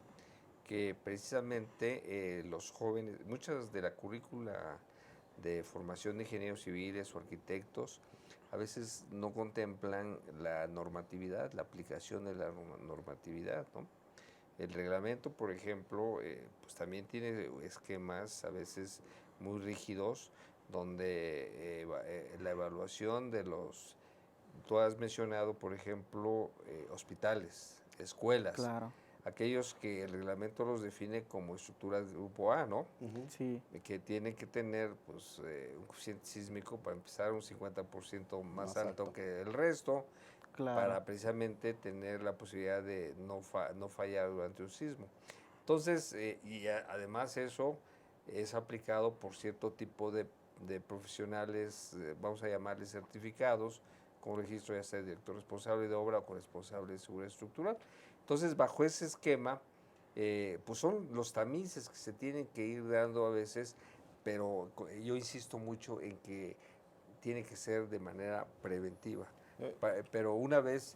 [SPEAKER 1] que precisamente los jóvenes, muchas de la currícula de formación de ingenieros civiles o arquitectos a veces no contemplan la normatividad, la aplicación de la normatividad, ¿no? El reglamento, por ejemplo, pues también tiene esquemas a veces muy rígidos donde la evaluación de los, tú has mencionado, por ejemplo, hospitales, escuelas.
[SPEAKER 2] Claro.
[SPEAKER 1] Aquellos que el reglamento los define como estructuras de grupo A, ¿no?
[SPEAKER 2] Sí.
[SPEAKER 1] Que tienen que tener pues, un coeficiente sísmico para empezar un 50% más alto que el resto, para precisamente tener la posibilidad de no fallar durante un sismo. Entonces, además eso es aplicado por cierto tipo de profesionales, vamos a llamarles certificados, con registro ya sea de director responsable de obra o con responsable de seguridad estructural. Entonces, bajo ese esquema, pues son los tamices que se tienen que ir dando a veces, pero yo insisto mucho en que tiene que ser de manera preventiva. Pero una vez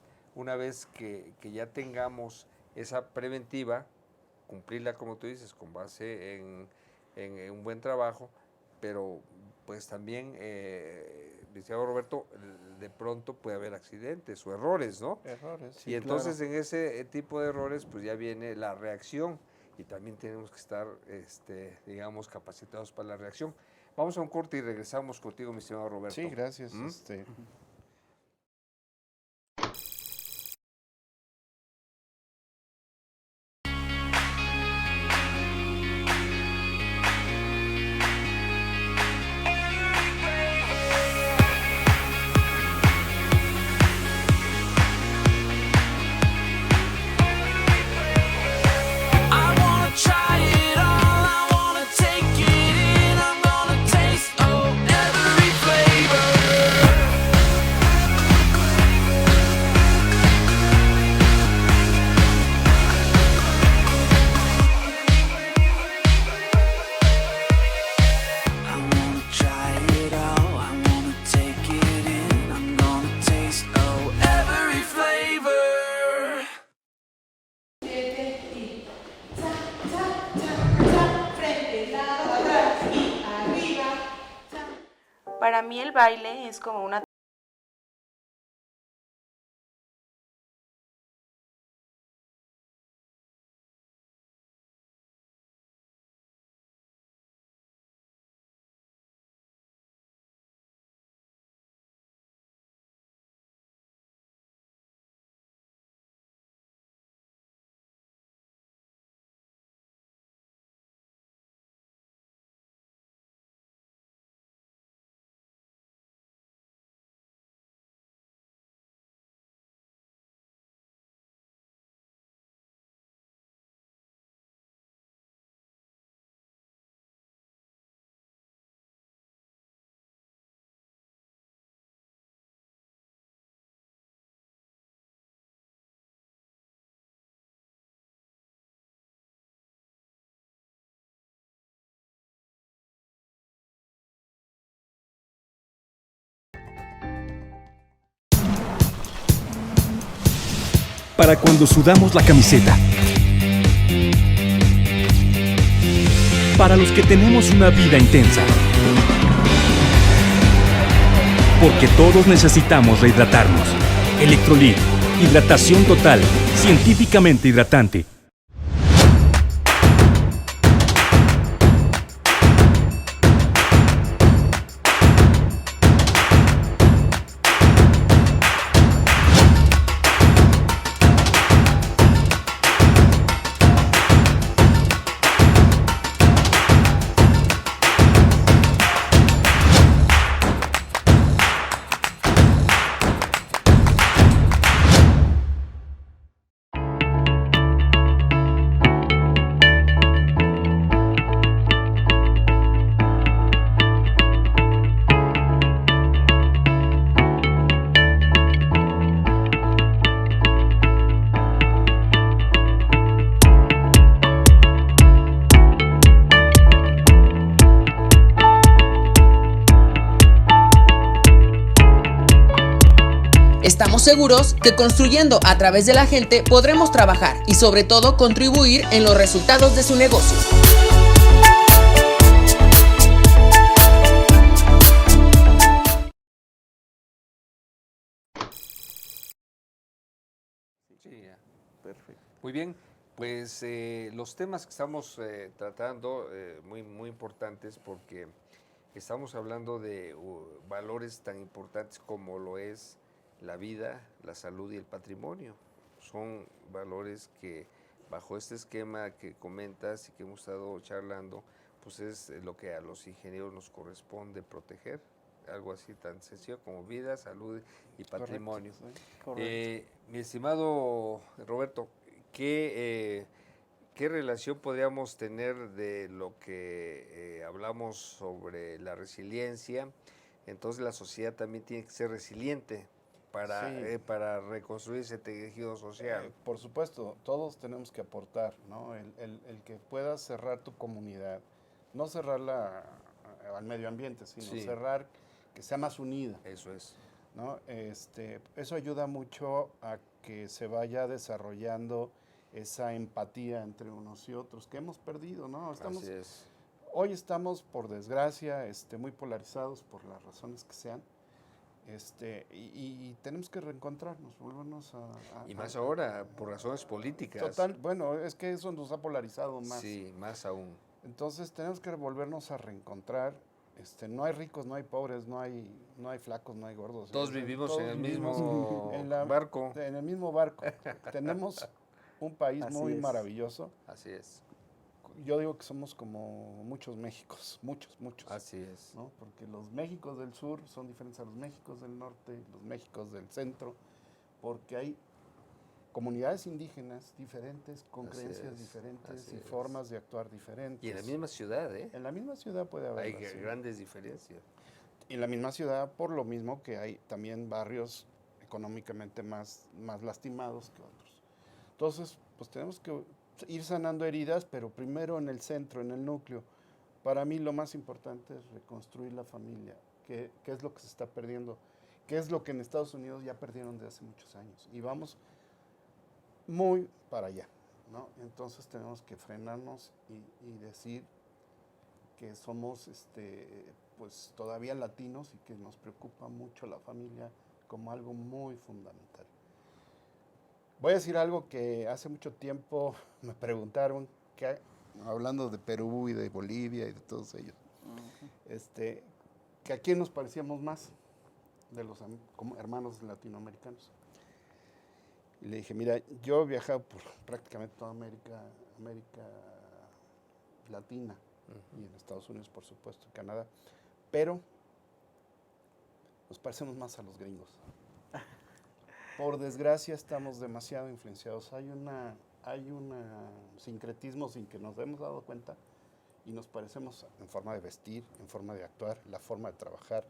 [SPEAKER 1] que ya tengamos esa preventiva, cumplirla como tú dices, con base en un buen trabajo, pero pues también, licenciado Roberto, de pronto puede haber accidentes o errores, ¿no?
[SPEAKER 3] Errores, sí.
[SPEAKER 1] Y entonces en ese tipo de errores pues ya viene la reacción y también tenemos que estar, digamos, capacitados para la reacción. Vamos a un corte y regresamos contigo, mi estimado Roberto.
[SPEAKER 3] Sí, gracias.
[SPEAKER 4] I wanna try it all, I wanna take it in, I'm gonna taste every flavor. I wanna try it all, I wanna take it in, I'm gonna taste every flavor.
[SPEAKER 9] Para mí el baile es como una
[SPEAKER 7] para cuando sudamos la camiseta. Para los que tenemos una vida intensa. Porque todos necesitamos rehidratarnos. Electrolit, hidratación total, científicamente hidratante.
[SPEAKER 8] Estamos seguros que construyendo a través de la gente podremos trabajar y sobre todo contribuir en los resultados de su negocio.
[SPEAKER 1] Sí, ya.
[SPEAKER 2] Perfecto.
[SPEAKER 1] Muy bien, pues los temas que estamos tratando, muy importantes porque estamos hablando de valores tan importantes como lo es la vida, la salud y el patrimonio. Son valores que bajo este esquema que comentas y que hemos estado charlando, pues es lo que a los ingenieros nos corresponde proteger. Algo así tan sencillo como vida, salud y patrimonio.
[SPEAKER 2] Correcto, sí, correcto.
[SPEAKER 1] Mi estimado Roberto, ¿qué relación podríamos tener de lo que hablamos sobre la resiliencia? Entonces la sociedad también tiene que ser resiliente para reconstruir ese tejido social.
[SPEAKER 3] Por supuesto, todos tenemos que aportar, ¿no? El que puedas cerrar tu comunidad, no cerrarla al medio ambiente, sino
[SPEAKER 1] Sí.
[SPEAKER 3] cerrar que sea más unida,
[SPEAKER 1] Eso es.
[SPEAKER 3] ¿no? Eso ayuda mucho a que se vaya desarrollando esa empatía entre unos y otros que hemos perdido, ¿no?
[SPEAKER 1] Así es.
[SPEAKER 3] Hoy estamos, por desgracia, muy polarizados por las razones que sean, y tenemos que reencontrarnos, volvernos
[SPEAKER 1] Y más ahora, por razones políticas.
[SPEAKER 3] Total, bueno, es que eso nos ha polarizado más.
[SPEAKER 1] Sí, más aún.
[SPEAKER 3] Entonces tenemos que volvernos a reencontrar. No hay ricos, no hay pobres, no hay flacos, no hay gordos.
[SPEAKER 1] Todos vivimos en el
[SPEAKER 3] vivimos
[SPEAKER 1] mismo barco.
[SPEAKER 3] En el mismo barco. Tenemos un país
[SPEAKER 2] Así
[SPEAKER 3] muy
[SPEAKER 2] es.
[SPEAKER 3] maravilloso.
[SPEAKER 1] Así es.
[SPEAKER 3] Yo digo que somos como muchos Méxicos, muchos.
[SPEAKER 1] Así es.
[SPEAKER 3] ¿No? Porque los Méxicos del sur son diferentes a los Méxicos del norte, los Méxicos del centro, porque hay comunidades indígenas diferentes, con
[SPEAKER 1] Así
[SPEAKER 3] creencias
[SPEAKER 1] es,
[SPEAKER 3] diferentes
[SPEAKER 1] así
[SPEAKER 3] y
[SPEAKER 1] es.
[SPEAKER 3] formas de actuar diferentes.
[SPEAKER 1] Y en la misma ciudad, ¿eh?
[SPEAKER 3] En la misma ciudad puede haber.
[SPEAKER 1] Hay grandes diferencias.
[SPEAKER 3] Y en la misma ciudad, por lo mismo que hay también barrios económicamente más lastimados que otros. Entonces, pues tenemos que ir sanando heridas, pero primero en el centro, en el núcleo. Para mí lo más importante es reconstruir la familia, que es lo que se está perdiendo, que es lo que en Estados Unidos ya perdieron desde hace muchos años. Y vamos muy para allá, ¿no? Entonces tenemos que frenarnos y decir que somos pues todavía latinos y que nos preocupa mucho la familia como algo muy fundamental. Voy a decir algo que hace mucho tiempo me preguntaron, hablando de Perú y de Bolivia y de todos ellos, que a quién nos parecíamos más de los como hermanos latinoamericanos. Y le dije, mira, yo he viajado por prácticamente toda América Latina, y en Estados Unidos, por supuesto, Canadá, pero nos parecemos más a los gringos. Por desgracia estamos demasiado influenciados. Hay un sincretismo sin que nos hemos dado cuenta y nos parecemos en forma de vestir, en forma de actuar, la forma de trabajar,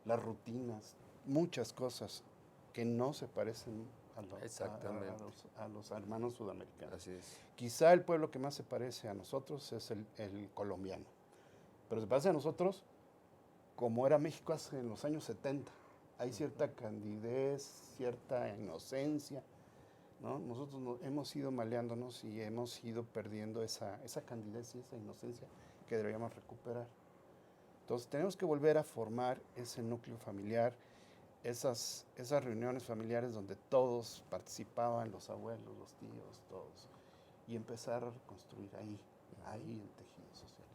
[SPEAKER 3] las rutinas, muchas cosas que no se parecen a los hermanos sudamericanos.
[SPEAKER 1] Así es.
[SPEAKER 3] Quizá el pueblo que más se parece a nosotros es el colombiano, pero se parece a nosotros como era México en los años 70. Hay cierta candidez, cierta inocencia ¿no? Nosotros hemos ido maleándonos y hemos ido perdiendo esa candidez y esa inocencia que deberíamos recuperar. Entonces tenemos que volver a formar ese núcleo familiar, esas reuniones familiares donde todos participaban, los abuelos, los tíos, todos, y empezar a reconstruir ahí el tejido social.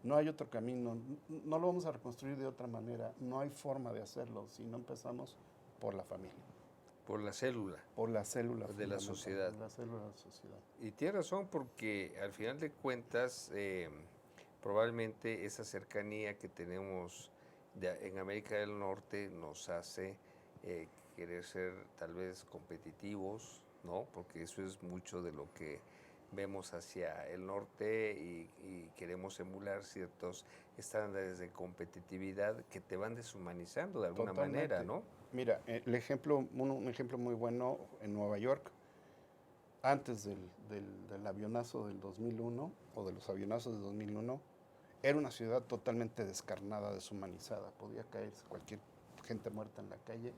[SPEAKER 3] No hay otro camino, no lo vamos a reconstruir de otra manera, no hay forma de hacerlo si no empezamos por la familia.
[SPEAKER 1] Por la célula.
[SPEAKER 3] Por la célula
[SPEAKER 1] de la sociedad.
[SPEAKER 3] La célula de la sociedad.
[SPEAKER 1] Y tiene razón porque al final de cuentas, probablemente esa cercanía que tenemos en América del Norte nos hace querer ser tal vez competitivos, ¿no? Porque eso es mucho de lo que vemos hacia el norte y queremos emular ciertos estándares de competitividad que te van deshumanizando de alguna manera, ¿no?
[SPEAKER 3] Mira, un ejemplo muy bueno en Nueva York, antes del avionazo del 2001 o de los avionazos del 2001, era una ciudad totalmente descarnada, deshumanizada. Podía caerse cualquier gente muerta en la calle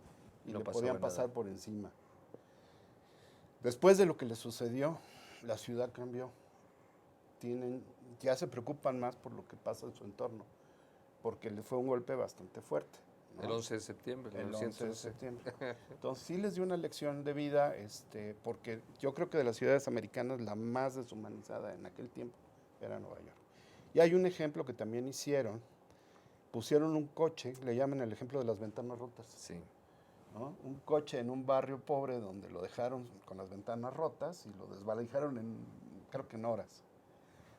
[SPEAKER 3] y le podían pasar por encima. Después de lo que le sucedió, la ciudad cambió. Ya se preocupan más por lo que pasa en su entorno, porque le fue un golpe bastante fuerte, ¿no?
[SPEAKER 1] El 11 de septiembre.
[SPEAKER 3] El 11 de septiembre. Entonces sí les dio una lección de vida, porque yo creo que de las ciudades americanas la más deshumanizada en aquel tiempo era Nueva York. Y hay un ejemplo que también hicieron, pusieron un coche, le llaman el ejemplo de las ventanas rotas.
[SPEAKER 1] Sí.
[SPEAKER 3] ¿No? Un coche en un barrio pobre donde lo dejaron con las ventanas rotas y lo desvalijaron creo que en horas.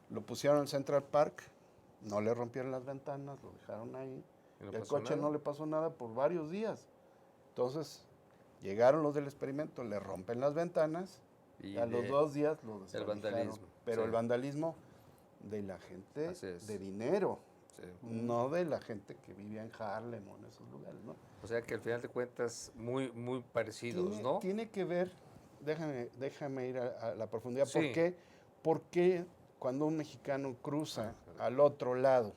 [SPEAKER 3] Lo pusieron en Central Park, no le rompieron las ventanas, lo dejaron ahí.
[SPEAKER 1] ¿Y
[SPEAKER 3] el coche no le pasó nada por varios días. Entonces, llegaron los del experimento, le rompen las ventanas y a los 2 días lo desvalijaron.
[SPEAKER 1] El vandalismo.
[SPEAKER 3] Pero
[SPEAKER 1] sí.
[SPEAKER 3] el vandalismo de la gente de dinero. Sí. No de la gente que vivía en Harlem o en esos lugares, ¿no?
[SPEAKER 1] O sea que al final de cuentas muy parecidos, ¿no?
[SPEAKER 3] Tiene que ver, déjame ir a la profundidad.
[SPEAKER 1] Sí.
[SPEAKER 3] ¿Por qué cuando un mexicano cruza al otro lado?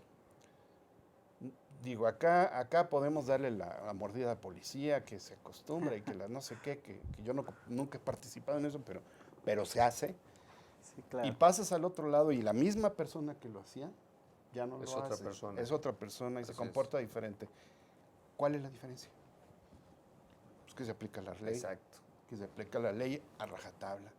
[SPEAKER 3] Digo, acá podemos darle la mordida a la policía, que se acostumbra y que la no sé qué, que yo nunca he participado en eso, pero se hace.
[SPEAKER 2] Sí, claro.
[SPEAKER 3] Y pasas al otro lado y la misma persona que lo hacía ya no lo hace.
[SPEAKER 1] Otra persona.
[SPEAKER 3] Es otra persona y se comporta diferente. ¿Cuál es la diferencia? Pues que se aplica la ley.
[SPEAKER 1] Exacto.
[SPEAKER 3] Que se aplica la ley a rajatabla.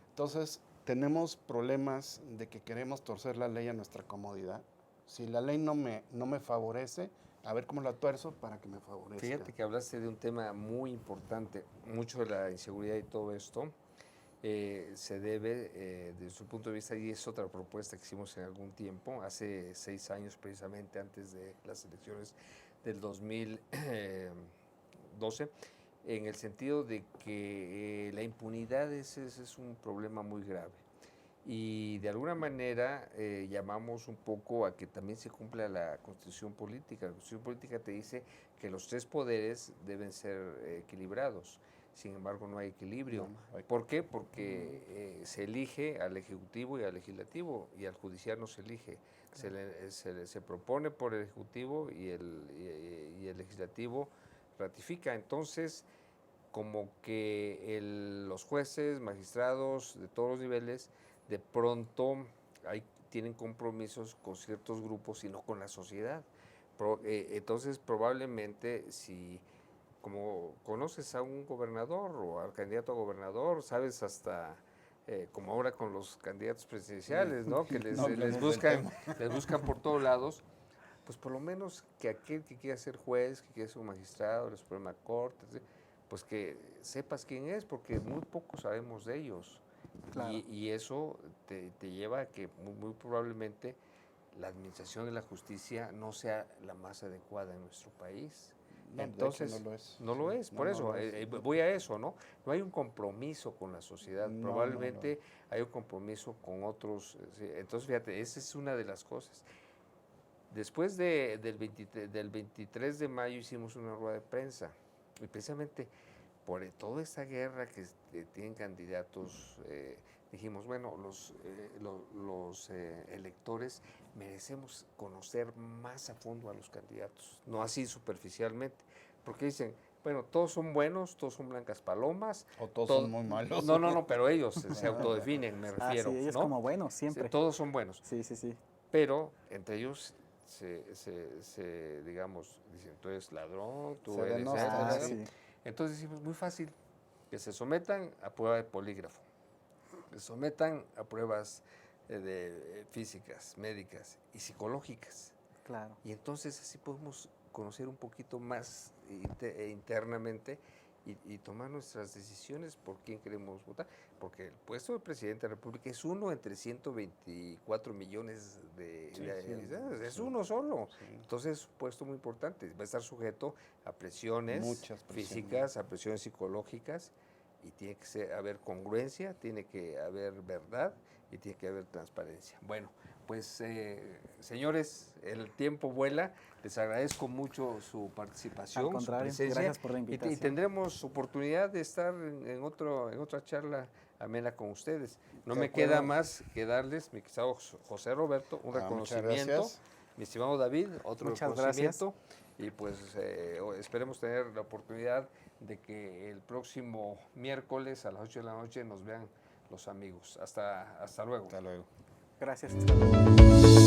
[SPEAKER 3] Entonces, tenemos problemas de que queremos torcer la ley a nuestra comodidad. Si la ley no me favorece, a ver cómo la tuerzo para que me favorezca.
[SPEAKER 1] Fíjate que hablaste de un tema muy importante. Mucho de la inseguridad y todo esto se debe, desde su punto de vista, y es otra propuesta que hicimos en algún tiempo, hace 6 años precisamente, antes de las elecciones del 2012, en el sentido de que la impunidad es un problema muy grave. Y de alguna manera llamamos un poco a que también se cumpla la Constitución política. La Constitución política te dice que los 3 poderes deben ser equilibrados. Sin embargo, no hay equilibrio. ¿Por qué? Porque se elige al Ejecutivo y al Legislativo, y al Judicial no se elige. Se propone por el Ejecutivo y el Legislativo ratifica. Entonces, como que los jueces, magistrados de todos los niveles, de pronto tienen compromisos con ciertos grupos y no con la sociedad. Entonces, probablemente, si como conoces a un gobernador o al candidato a gobernador, sabes hasta, como ahora con los candidatos presidenciales, ¿no? Que les buscan por todos lados, pues por lo menos que aquel que quiera ser juez, que quiera ser un magistrado de la Suprema Corte, pues que sepas quién es, porque muy poco sabemos de ellos. Claro. Y eso te lleva a que muy probablemente la administración de la justicia no sea la más adecuada en nuestro país.
[SPEAKER 3] No,
[SPEAKER 1] entonces,
[SPEAKER 3] no lo es.
[SPEAKER 1] No lo es, por eso, voy a eso, ¿no? No hay un compromiso con la sociedad, probablemente hay un compromiso con otros. Entonces, fíjate, esa es una de las cosas. Después del 23 de mayo hicimos una rueda de prensa, y precisamente por toda esta guerra que tienen candidatos, dijimos, bueno, los electores merecemos conocer más a fondo a los candidatos, no así superficialmente, porque dicen, Bueno, todos son buenos, todos son blancas palomas.
[SPEAKER 3] O todos
[SPEAKER 1] todo-
[SPEAKER 3] son muy malos.
[SPEAKER 1] No, pero ellos se autodefinen, me refiero.
[SPEAKER 2] Sí, ellos
[SPEAKER 1] ¿no?
[SPEAKER 2] como buenos, siempre.
[SPEAKER 1] Sí, todos son buenos.
[SPEAKER 2] Sí, sí, sí.
[SPEAKER 1] Pero entre ellos digamos, dicen, tú eres ladrón, tú
[SPEAKER 3] Se
[SPEAKER 1] eres...
[SPEAKER 3] denostan,
[SPEAKER 1] esto,
[SPEAKER 2] sí.
[SPEAKER 1] Entonces decimos, muy fácil, que se sometan a prueba de polígrafo, que se sometan a pruebas de físicas, médicas y psicológicas.
[SPEAKER 2] Claro.
[SPEAKER 1] Y entonces así podemos conocer un poquito más internamente y tomar nuestras decisiones por quién queremos votar. Porque el puesto de presidente de la República es uno entre 124 millones es uno solo.
[SPEAKER 3] Sí.
[SPEAKER 1] Entonces es un puesto muy importante. Va a estar sujeto a presiones
[SPEAKER 3] Muchas presiones.
[SPEAKER 1] físicas, a presiones psicológicas, y tiene que haber congruencia, tiene que haber verdad y tiene que haber transparencia. Bueno, pues señores, el tiempo vuela. Les agradezco mucho su participación,
[SPEAKER 2] Al contrario,
[SPEAKER 1] su presencia.
[SPEAKER 2] gracias por la invitación.
[SPEAKER 1] Y tendremos oportunidad de estar en otra charla amena con ustedes. No
[SPEAKER 3] De
[SPEAKER 1] me
[SPEAKER 3] acuerdo.
[SPEAKER 1] queda más que darles, mi querido José Roberto, un
[SPEAKER 3] Muchas
[SPEAKER 1] reconocimiento.
[SPEAKER 3] gracias.
[SPEAKER 1] Mi estimado David, otro
[SPEAKER 2] Muchas
[SPEAKER 1] reconocimiento. Y pues esperemos tener la oportunidad de que el próximo miércoles a las 8 de la noche nos vean los amigos. Hasta luego.
[SPEAKER 3] Hasta luego.
[SPEAKER 2] Gracias. Hasta luego.